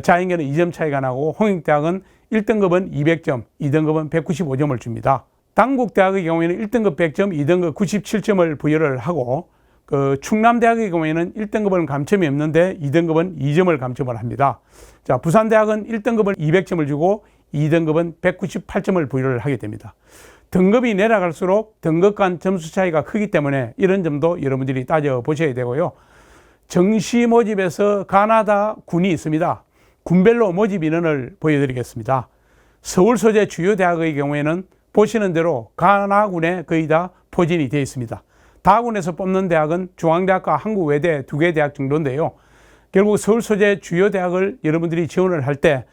자연계는 2점 차이가 나고 홍익대학은 1등급은 200점, 2등급은 195점을 줍니다. 당국대학의 경우에는 1등급 100점, 2등급 97점을 부여를 하고 충남대학의 경우에는 1등급은 감점이 없는데 2등급은 2점을 감점을 합니다. 자, 부산대학은 1등급은 200점을 주고 2등급은 198점을 부여를 하게 됩니다. 등급이 내려갈수록 등급 간 점수 차이가 크기 때문에 이런 점도 여러분들이 따져보셔야 되고요. 정시 모집에서 가나다 군이 있습니다. 군별로 모집 인원을 보여드리겠습니다. 서울 소재 주요 대학의 경우에는 보시는 대로 가나군에 거의 다 포진이 되어 있습니다. 다군에서 뽑는 대학은 중앙대학과 한국외대 2개 대학 정도인데요. 결국 서울 소재 주요 대학을 여러분들이 지원을 할 때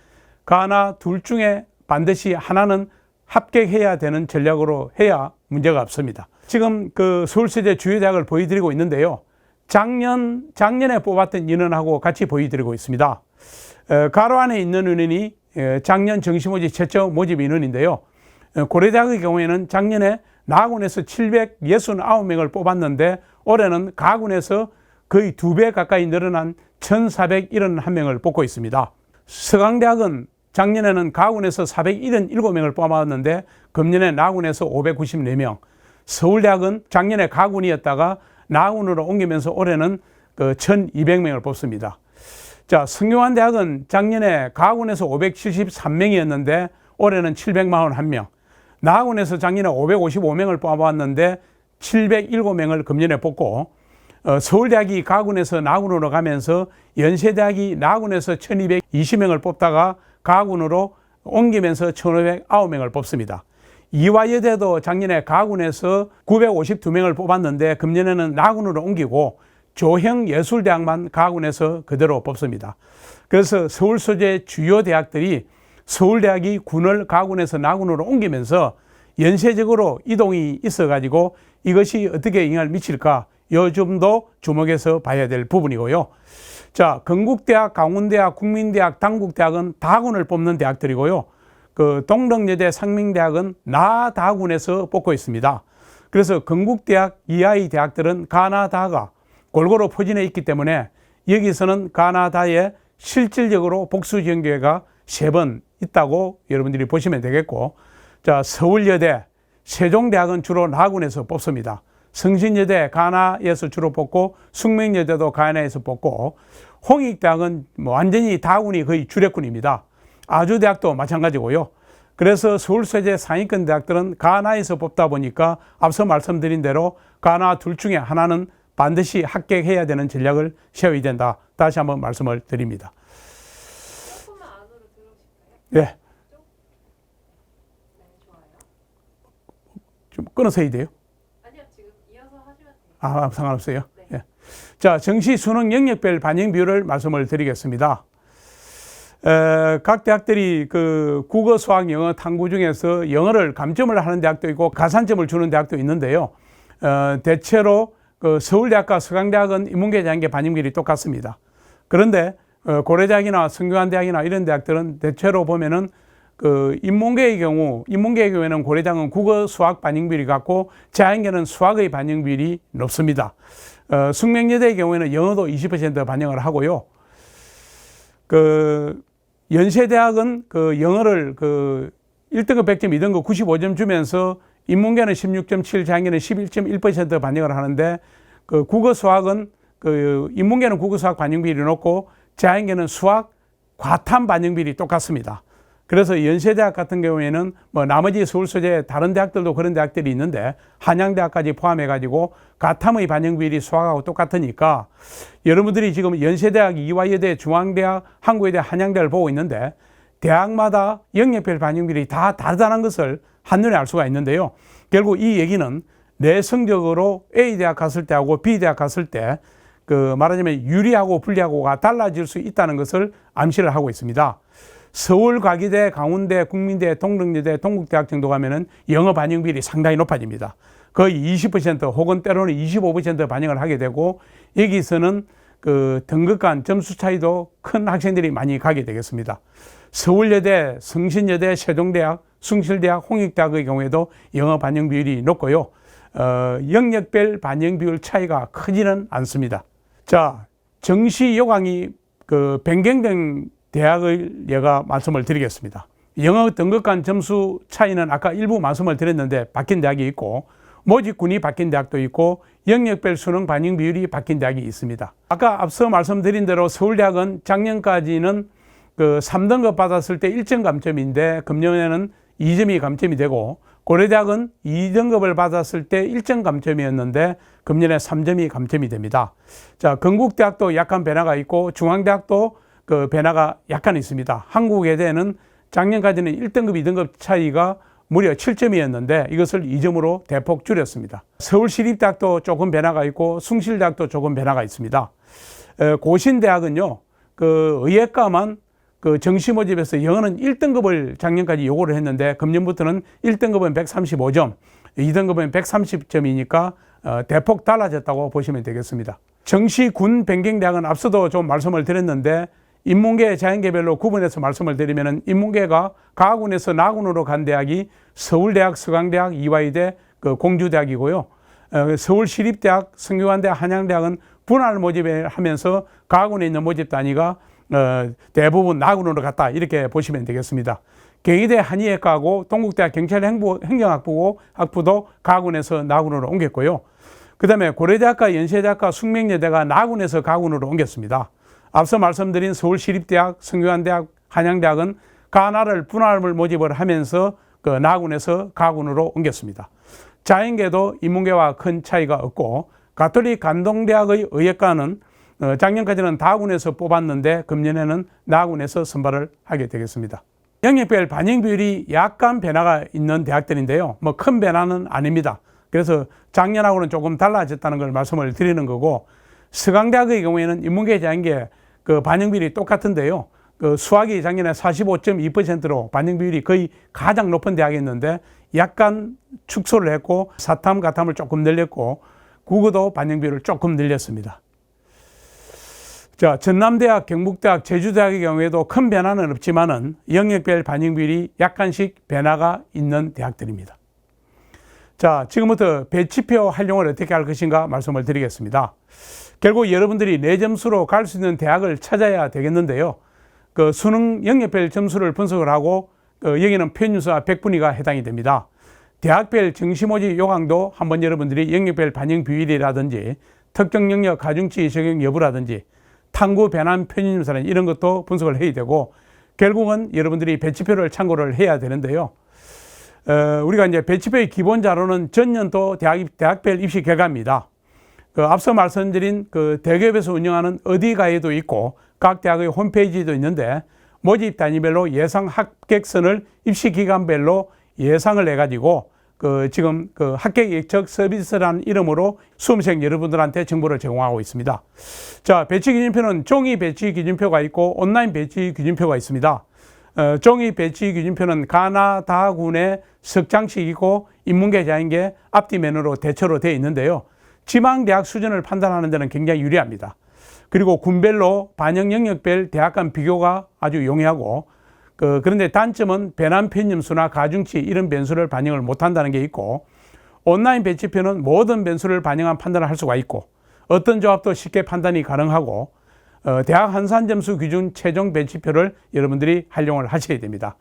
가나 둘 중에 반드시 하나는 합격해야 되는 전략으로 해야 문제가 없습니다. 지금 서울 소재 주요 대학을 보여드리고 있는데요. 작년에 뽑았던 인원하고 같이 보여드리고 있습니다. 가로 안에 있는 인원이 작년 정시 모집 최초 모집 인원인데요. 고려대학의 경우에는 작년에 나군에서 769명을 뽑았는데 올해는 가군에서 거의 2배 가까이 늘어난 1,471명을 뽑고 있습니다. 서강대학은 작년에는 가군에서 477명을 뽑았는데 금년에 나군에서 594명. 서울대학은 작년에 가군이었다가 나군으로 옮기면서 올해는 1,200명을 뽑습니다. 자, 성균관대학은 작년에 가군에서 573명이었는데 올해는 741명. 나군에서 작년에 555명을 뽑아봤는데 707명을 금년에 뽑고, 서울대학이 가군에서 나군으로 가면서 연세대학이 나군에서 1220명을 뽑다가 가군으로 옮기면서 1509명을 뽑습니다. 이화여대도 작년에 가군에서 952명을 뽑았는데 금년에는 나군으로 옮기고 조형예술대학만 가군에서 그대로 뽑습니다. 그래서 서울 소재 주요 대학들이 서울대학이 군을 가군에서 나군으로 옮기면서 연쇄적으로 이동이 있어가지고 이것이 어떻게 영향을 미칠까 요즘도 주목해서 봐야 될 부분이고요. 자, 건국대학, 강원대학, 국민대학, 당국대학은 다군을 뽑는 대학들이고요. 동덕여대, 상명대학은 나다군에서 뽑고 있습니다. 그래서 건국대학 이하의 대학들은 가나다가 골고루 포진해 있기 때문에 여기서는 가나다에 실질적으로 복수 지원 기회가 3번 있다고 여러분들이 보시면 되겠고, 자, 서울여대, 세종대학은 주로 나군에서 뽑습니다. 성신여대 가나에서 주로 뽑고 숙명여대도 가나에서 뽑고, 홍익대학은 완전히 다군이 거의 주력군입니다. 아주대학도 마찬가지고요. 그래서 서울소재 상위권 대학들은 가나에서 뽑다 보니까 앞서 말씀드린 대로 가나 둘 중에 하나는 반드시 합격해야 되는 전략을 세워야 된다. 다시 한번 말씀을 드립니다. 조금만 안으로 들어오실까요? 네. 네, 좋아요. 좀 끊어서 해야 돼요? 아니요, 지금 이어서 하시면 돼요. 아, 상관없어요. 네. 예. 자, 정시 수능 영역별 반영 비율을 말씀을 드리겠습니다. 각 대학들이 국어, 수학, 영어, 탐구 중에서 영어를 감점을 하는 대학도 있고 가산점을 주는 대학도 있는데요. 대체로 서울대학과 서강대학은 인문계 자연계 반영 비율이 똑같습니다. 그런데 고려대학이나 성균관대학이나 이런 대학들은 대체로 보면은 인문계의 경우에는 고려대학은 국어, 수학 반영 비율이 같고 자연계는 수학의 반영 비율이 높습니다. 숙명여대의 경우에는 영어도 20% 반영을 하고요. 연세대학은 영어를 1등급 100점, 2등급 95점 주면서 인문계는 16.7, 자연계는 11.1% 반영을 하는데 국어 수학은 인문계는 국어 수학 반영 비율이 높고 자연계는 수학 과탐 반영 비율이 똑같습니다. 그래서 연세대학 같은 경우에는 나머지 서울 소재 다른 대학들도 그런 대학들이 있는데 한양대학까지 포함해 가지고 과탐의 반영 비율이 수학하고 똑같으니까 여러분들이 지금 연세대학, 이화여대, 중앙대학, 한국외대, 한양대를 보고 있는데 대학마다 영역별 반영 비율이 다 다르다는 것을 한눈에 알 수가 있는데요. 결국 이 얘기는 내 성적으로 A대학 갔을 때하고 B대학 갔을 때 말하자면 유리하고 불리하고가 달라질 수 있다는 것을 암시를 하고 있습니다. 서울과기대, 강원대, 국민대, 동덕여대, 동국대학 정도 가면은 영어 반영 비율이 상당히 높아집니다. 거의 20% 혹은 때로는 25% 반영을 하게 되고 여기서는 등급 간 점수 차이도 큰 학생들이 많이 가게 되겠습니다. 서울여대, 성신여대, 세종대학, 숭실대학, 홍익대학의 경우에도 영어 반영 비율이 높고요. 영역별 반영 비율 차이가 크지는 않습니다. 자, 정시 요강이 변경된 대학을 제가 말씀을 드리겠습니다. 영어 등급 간 점수 차이는 아까 일부 말씀을 드렸는데 바뀐 대학이 있고 모집군이 바뀐 대학도 있고 영역별 수능 반영 비율이 바뀐 대학이 있습니다. 아까 앞서 말씀드린 대로 서울대학은 작년까지는 3등급 받았을 때 1점 감점인데 금년에는 2점이 감점이 되고 고려대학은 2등급을 받았을 때 1점 감점이었는데 금년에 3점이 감점이 됩니다. 자, 건국대학도 약간 변화가 있고 중앙대학도 변화가 약간 있습니다. 한국외대는 작년까지는 1등급, 2등급 차이가 무려 7점이었는데 이것을 2점으로 대폭 줄였습니다. 서울시립대학도 조금 변화가 있고 숭실대학도 조금 변화가 있습니다. 고신대학은요, 의예과만 정시 모집에서 영어는 1등급을 작년까지 요구를 했는데 금년부터는 1등급은 135점, 2등급은 130점이니까 대폭 달라졌다고 보시면 되겠습니다. 정시 군 변경대학은 앞서도 좀 말씀을 드렸는데 인문계, 자연계별로 구분해서 말씀을 드리면 인문계가 가군에서 나군으로 간 대학이 서울대학, 서강대학, 이화여대, 공주대학이고요. 서울시립대학, 성균관대학, 한양대학은 분할 모집을 하면서 가군에 있는 모집 단위가 대부분 나군으로 갔다 이렇게 보시면 되겠습니다. 경희대 한의학과하고 동국대학 경찰행정학부도 가군에서 나군으로 옮겼고요. 그 다음에 고려대학과 연세대학과 숙명여대가 나군에서 가군으로 옮겼습니다. 앞서 말씀드린 서울시립대학, 성균관대학, 한양대학은 가나를 분할을 모집을 하면서 그 나군에서 가군으로 옮겼습니다. 자연계도 인문계와 큰 차이가 없고 가톨릭 간동대학의 의예과는 작년까지는 다군에서 뽑았는데 금년에는 나군에서 선발을 하게 되겠습니다. 영역별 반영 비율이 약간 변화가 있는 대학들인데요. 뭐 큰 변화는 아닙니다. 그래서 작년하고는 조금 달라졌다는 걸 말씀을 드리는 거고, 서강대학의 경우에는 인문계 자연계 그 반영 비율이 똑같은데요. 그 수학이 작년에 45.2%로 반영 비율이 거의 가장 높은 대학이었는데 약간 축소를 했고, 사탐, 가탐을 조금 늘렸고, 국어도 반영 비율을 조금 늘렸습니다. 자, 전남대학, 경북대학, 제주대학의 경우에도 큰 변화는 없지만은 영역별 반영 비율이 약간씩 변화가 있는 대학들입니다. 자, 지금부터 배치표 활용을 어떻게 할 것인가 말씀을 드리겠습니다. 결국 여러분들이 내 점수로 갈 수 있는 대학을 찾아야 되겠는데요. 그 수능 영역별 점수를 분석을 하고 여기는 표준수와 백분위가 해당이 됩니다. 대학별 정시모집 요강도 한번 여러분들이 영역별 반영 비율이라든지 특정 영역 가중치 적용 여부라든지 탐구 변환 표준점수라는 이런 것도 분석을 해야 되고, 결국은 여러분들이 배치표를 참고를 해야 되는데요. 우리가 이제 배치표의 기본 자료는 전년도 대학별 입시 결과입니다. 그 앞서 말씀드린 그 대기업에서 운영하는 어디가에도 있고 각 대학의 홈페이지도 있는데, 모집 단위별로 예상 합격선을 입시 기간별로 예상을 해가지고 지금 합격 예측 서비스라는 이름으로 수험생 여러분들한테 정보를 제공하고 있습니다. 자, 배치 기준표는 종이 배치 기준표가 있고 온라인 배치 기준표가 있습니다. 종이 배치 기준표는 가나 다군의 석장식이고 인문계 자연계 앞뒤 면으로 대처로 되어 있는데요. 지망대학 수준을 판단하는 데는 굉장히 유리합니다. 그리고 군별로 반영 영역별 대학 간 비교가 아주 용이하고, 그런데 단점은 변환 편점수나 가중치 이런 변수를 반영을 못한다는 게 있고, 온라인 배치표는 모든 변수를 반영한 판단을 할 수가 있고 어떤 조합도 쉽게 판단이 가능하고, 대학 한산 점수 기준 최종 배치표를 여러분들이 활용을 하셔야 됩니다.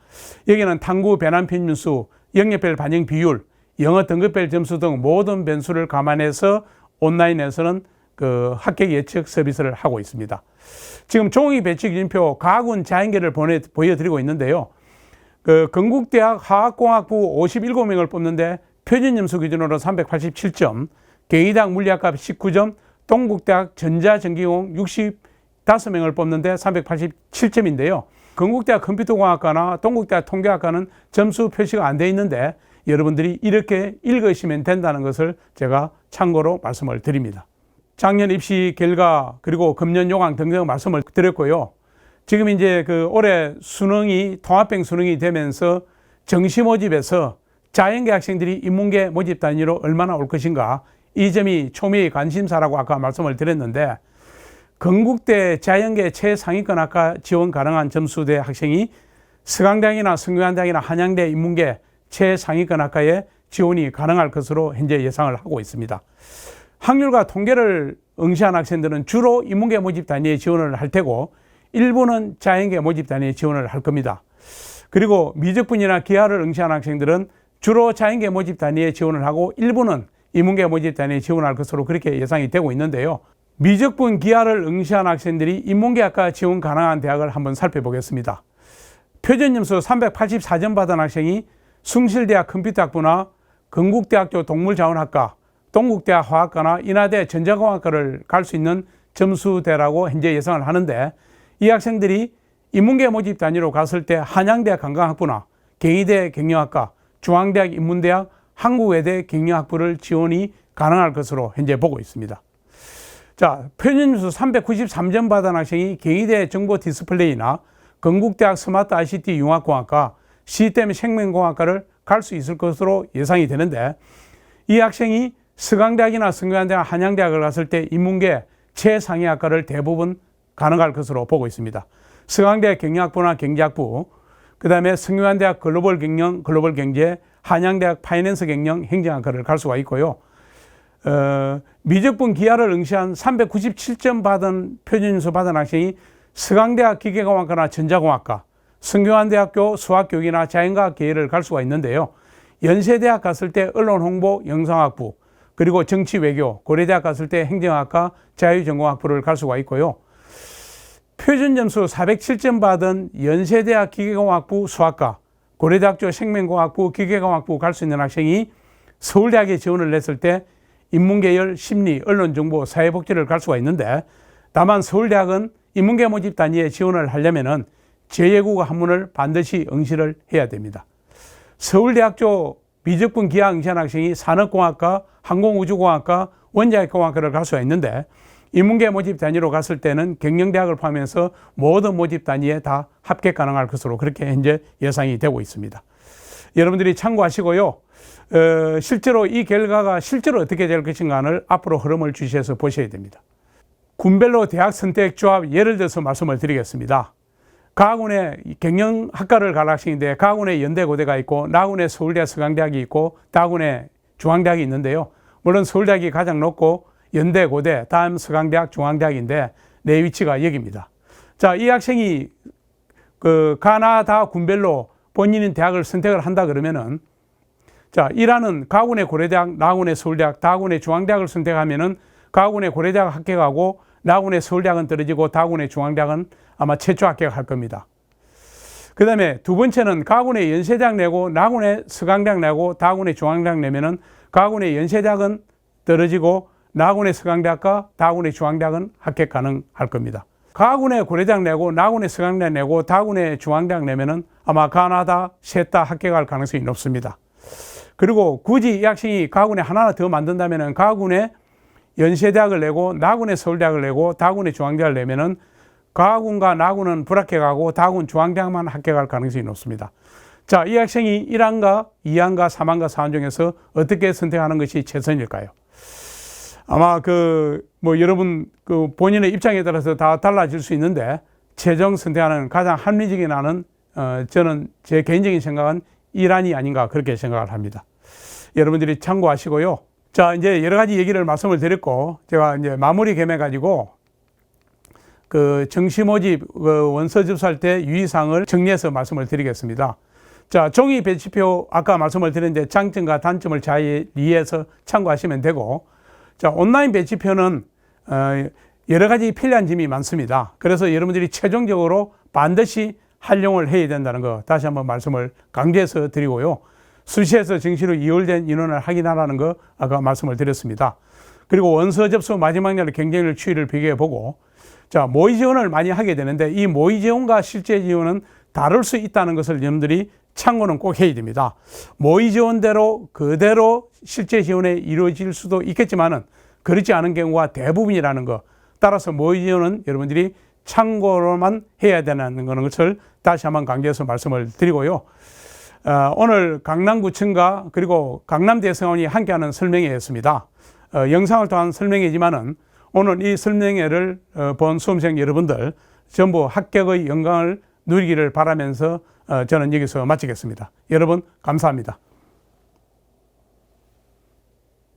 여기는 탐구 변환 편점수, 영역별 반영 비율, 영어 등급별 점수 등 모든 변수를 감안해서 온라인에서는 합격 예측 서비스를 하고 있습니다. 지금 종이 배치 기준표 가군 자연계를 보여드리고 있는데요. 건국대학 화학공학부 57명을 뽑는데 표준점수 기준으로 387점, 경희대학 물리학과 19점, 동국대학 전자전기공 65명을 뽑는데 387점인데요. 건국대학 컴퓨터공학과나 동국대학 통계학과는 점수 표시가 안 돼 있는데 여러분들이 이렇게 읽으시면 된다는 것을 제가 참고로 말씀을 드립니다. 작년 입시 결과 그리고 금년 요강 등등 말씀을 드렸고요. 지금 이제 올해 수능이 통합형 수능이 되면서 정시 모집에서 자연계 학생들이 인문계 모집 단위로 얼마나 올 것인가, 이 점이 초미의 관심사라고 아까 말씀을 드렸는데, 건국대 자연계 최상위권 학과 지원 가능한 점수대 학생이 서강대학이나 성균관대학이나 한양대 인문계 최상위권 학과에 지원이 가능할 것으로 현재 예상을 하고 있습니다. 확률과 통계를 응시한 학생들은 주로 인문계 모집 단위에 지원을 할 테고 일부는 자연계 모집 단위에 지원을 할 겁니다. 그리고 미적분이나 기하를 응시한 학생들은 주로 자연계 모집 단위에 지원을 하고 일부는 인문계 모집 단위에 지원할 것으로 그렇게 예상이 되고 있는데요. 미적분 기하를 응시한 학생들이 인문계학과 지원 가능한 대학을 한번 살펴보겠습니다. 표준점수 384점 받은 학생이 숭실대학 컴퓨터학부나 건국대학교 동물자원학과, 동국대학 화학과나 인하대 전자공학과를 갈 수 있는 점수대라고 현재 예상을 하는데, 이 학생들이 인문계 모집 단위로 갔을 때 한양대학 관광학부나 경희대 경영학과, 중앙대학 인문대학, 한국외대 경영학부를 지원이 가능할 것으로 현재 보고 있습니다. 자, 표준점수 393점 받은 학생이 경희대 정보 디스플레이나 건국대학 스마트 ICT 융합공학과, 시스템 생명공학과를 갈 수 있을 것으로 예상이 되는데, 이 학생이 서강대학이나 성균관대학, 한양대학을 갔을 때 인문계 최상위 학과를 대부분 가능할 것으로 보고 있습니다. 서강대학 경영학부나 경제학부, 그 다음에 성균관대학 글로벌 경영, 글로벌 경제, 한양대학 파이낸스 경영, 행정학과를 갈 수가 있고요. 미적분 기하를 응시한 397점 받은 표준점수 받은 학생이 서강대학 기계공학과나 전자공학과, 성균관대학교 수학교육이나 자연과학 계열을 갈 수가 있는데요. 연세대학 갔을 때 언론홍보 영상학부, 그리고 정치외교, 고려대학 갔을 때 행정학과 자유전공학부를 갈 수가 있고요. 표준점수 407점 받은 연세대학 기계공학부 수학과, 고려대학교 생명공학부 기계공학부 갈 수 있는 학생이 서울대학에 지원을 했을 때 인문계열, 심리, 언론정보, 사회복지를 갈 수가 있는데, 다만 서울대학은 인문계 모집 단위에 지원을 하려면은 제2국어 한문을 반드시 응시를 해야 됩니다. 서울대학교 미적분 기하 응시한 학생이 산업공학과, 항공우주공학과, 원자력공학과를 갈 수가 있는데, 인문계 모집 단위로 갔을 때는 경영대학을 포함해서 모든 모집 단위에 다 합격 가능할 것으로 그렇게 현재 예상이 되고 있습니다. 여러분들이 참고하시고요. 실제로 이 결과가 실제로 어떻게 될 것인가를 앞으로 흐름을 주시해서 보셔야 됩니다. 군별로 대학 선택 조합 예를 들어서 말씀을 드리겠습니다. 가학원에 경영학과를 갈 학생인데 가학원에 연대고대가 있고 나학원에 서울대 서강대학이 있고 다학원에 중앙대학이 있는데요. 물론 서울대학이 가장 높고 연대고대, 다음 서강대학, 중앙대학인데 내 위치가 여기입니다. 자, 이 학생이 가나다 군별로 본인인 대학을 선택을 한다 그러면은, 자, 1화는 가학원의 고려대학, 나학원의 서울대학, 다학원의 중앙대학을 선택하면은 가학원의 고려대학 합격하고 나학원의 서울대학은 떨어지고 다학원의 중앙대학은 아마 최초 합격할 겁니다. 그 다음에 두 번째는 가학원의 연세대학 내고 나학원의 서강대학 내고 다학원의 중앙대학 내면은 가학원의 연세대학은 떨어지고 나학원의 서강대학과 다학원의 중앙대학은 합격 가능할 겁니다. 가학원의 고려대학 내고 나학원의 서강대학 내고 다학원의 중앙대학 내면은 아마 가나다 셋 다 합격할 가능성이 높습니다. 그리고 굳이 이 학생이 가학원에 하나 더 만든다면은 가학원에 연세대학을 내고 나학원에 서울대학을 내고 다학원에 중앙대학을 내면은 가학원과 나학원은 불합격하고 다학원 중앙대학만 합격할 가능성이 높습니다. 자, 이 학생이 1항과 2항과 3항과 4항 중에서 어떻게 선택하는 것이 최선일까요? 아마 여러분 본인의 입장에 따라서 다 달라질 수 있는데 최종 선택하는 가장 합리적인 안은 저는 제 개인적인 생각은 1항이 아닌가 그렇게 생각을 합니다. 여러분들이 참고하시고요. 자, 이제 여러 가지 얘기를 말씀을 드렸고, 제가 이제 마무리 겸해 가지고 정시 모집 원서 접수할 때 유의사항을 정리해서 말씀을 드리겠습니다. 자, 종이 배치표 아까 말씀을 드렸는데 장점과 단점을 잘 이해해서 참고하시면 되고, 자, 온라인 배치표는 여러 가지 편리한 점이 많습니다. 그래서 여러분들이 최종적으로 반드시 활용을 해야 된다는 거 다시 한번 말씀을 강조해서 드리고요. 수시에서 정시로 이월된 인원을 확인하라는 거 아까 말씀을 드렸습니다. 그리고 원서 접수 마지막 날 경쟁률 추이를 비교해 보고, 자, 모의 지원을 많이 하게 되는데 이 모의 지원과 실제 지원은 다를 수 있다는 것을 여러분들이 참고는 꼭 해야 됩니다. 모의 지원대로 그대로 실제 지원에 이루어질 수도 있겠지만은 그렇지 않은 경우가 대부분이라는 거. 따라서 모의 지원은 여러분들이 참고로만 해야 되는 것을 다시 한번 강조해서 말씀을 드리고요. 오늘 강남구청과 그리고 강남대성원이 함께하는 설명회였습니다. 영상을 통한 설명회지만은 오늘 이 설명회를 본 수험생 여러분들 전부 합격의 영광을 누리기를 바라면서 저는 여기서 마치겠습니다. 여러분 감사합니다.